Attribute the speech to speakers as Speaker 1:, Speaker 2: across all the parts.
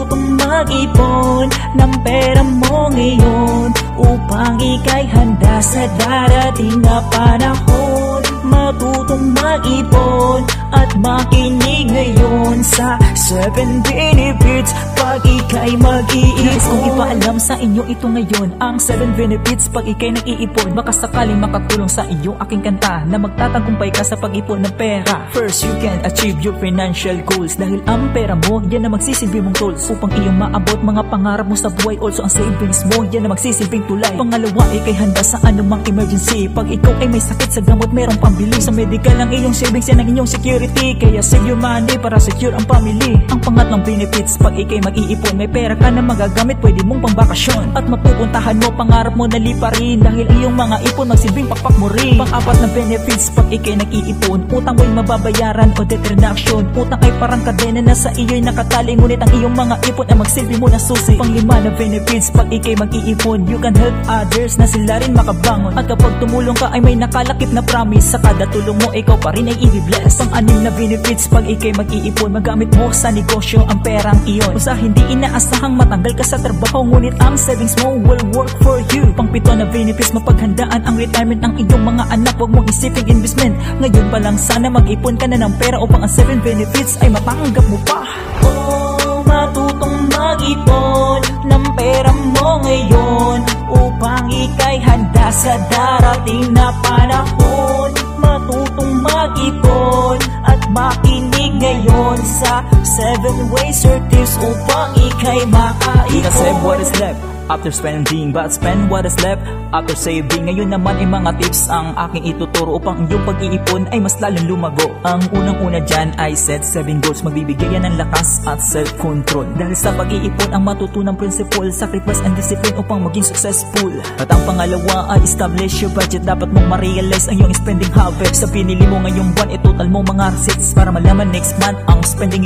Speaker 1: matutong mag-ipon ng pera mo ngayon upang ika'y handa sa darating na panahon. Matutong mag-ipon at makinig ngayon sa 7 benefits pag ika'y mag-iipon. Nais kong ipaalam sa inyo ito ngayon, ang 7 benefits pag ika'y nag-iipon. Baka sakaling makatulong sa iyo aking kanta na magtatagumpay ka sa pag-ipon ng pera. First, you can achieve your financial goals dahil ang pera mo, yan na magsisilbi mong tools upang iyong maabot mga pangarap mo sa buhay. Also, ang savings mo, yan na magsisilbing tulay. Pangalawa, ika'y handa sa anumang emergency. Pag ikaw ay may sakit sa gamot, merong pambili. Sa medical ang iyong savings, yan ang inyong security. Kaya save your money para secure ang family. Ang pangatlong benefits, pag ika'y mag-iipon, may pera ka na magagamit, pwede mong pangbakasyon at mapupuntahan mo pangarap mo na liparin dahil iyong mga ipon magsilbing pakpak mo rin. Pang-apat na benefits, pag ika'y nag-iipon, utang mo'y mababayaran o debt reduction. Utang ay parang kadena na sa iyo'y nakatali, ngunit ang iyong mga ipon ay magsilbi mo na susi. Pang-lima na benefits, pag ika'y mag-iipon, you can help others na sila rin makabangon. At kapag tumulong ka ay may nakalakip na promise, sa kada tulong mo ikaw pa rin ay i-bless. Pang-anim na benefits, pag ika'y mag-iipon, magamit mo sa negosyo ang perang iyon. O sa hindi inaasahang matanggal ka sa trabaho, ngunit ang savings mo will work for you. Pang-pito na benefits, mapaghandaan ang retirement ng iyong mga anak, huwag mong isiping investment. Ngayon pa lang sana mag-ipon ka na ng pera upang ang 7 benefits ay matanggap mo pa. Oh, matutong mag-ipon ng pera mo ngayon upang ika'y handa sa darating na panahon. Matutong mag-ipon at makinig ngayon sa 7 ways or tips upang ika'y makaipon.
Speaker 2: Kasi what is left after spending, but spend what is left after saving. Ngayon naman ay mga tips ang aking ituturo upang iyong pag-iipon ay mas lalong lumago. Ang unang-una dyan ay set 7 goals. Magbibigay yan ng lakas at self-control. Dahil sa pag-iipon ang matutunang principle, sacrifice and discipline upang maging successful. At ang pangalawa ay establish your budget. Dapat mong ma-realize ang iyong spending habits. Sa pinili mo ngayong buwan, total mo mga receipts para malaman next month ang spending.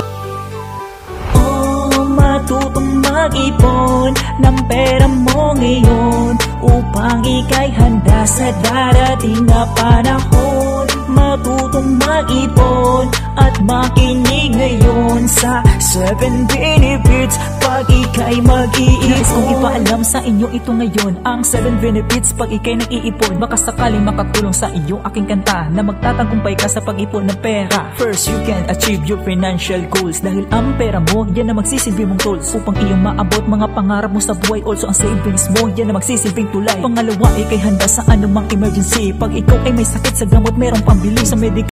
Speaker 1: Matutong mag-ipon ng pera mo ngayon upang ika'y handa sa darating na panahon. Matutong mag-ipon at makinig ngayon sa 7 benefits pag ika'y mag-iipon. Nais kong ipaalam sa inyo ito ngayon, ang 7 benefits pag ika'y nag-iipon. Baka sakaling makatulong sa iyo aking kanta na magtatagumpay ka sa pag-ipon ng pera. First, you can achieve your financial goals dahil ang pera mo, yan na magsisilbi mong tools upang iyong maabot mga pangarap mo sa buhay. Also, ang savings mo, yan na magsisilbing tulay. Pangalawa, ika'y handa sa anumang emergency. Pag ikaw ay may sakit sa gamot, merong pambili. Sa medical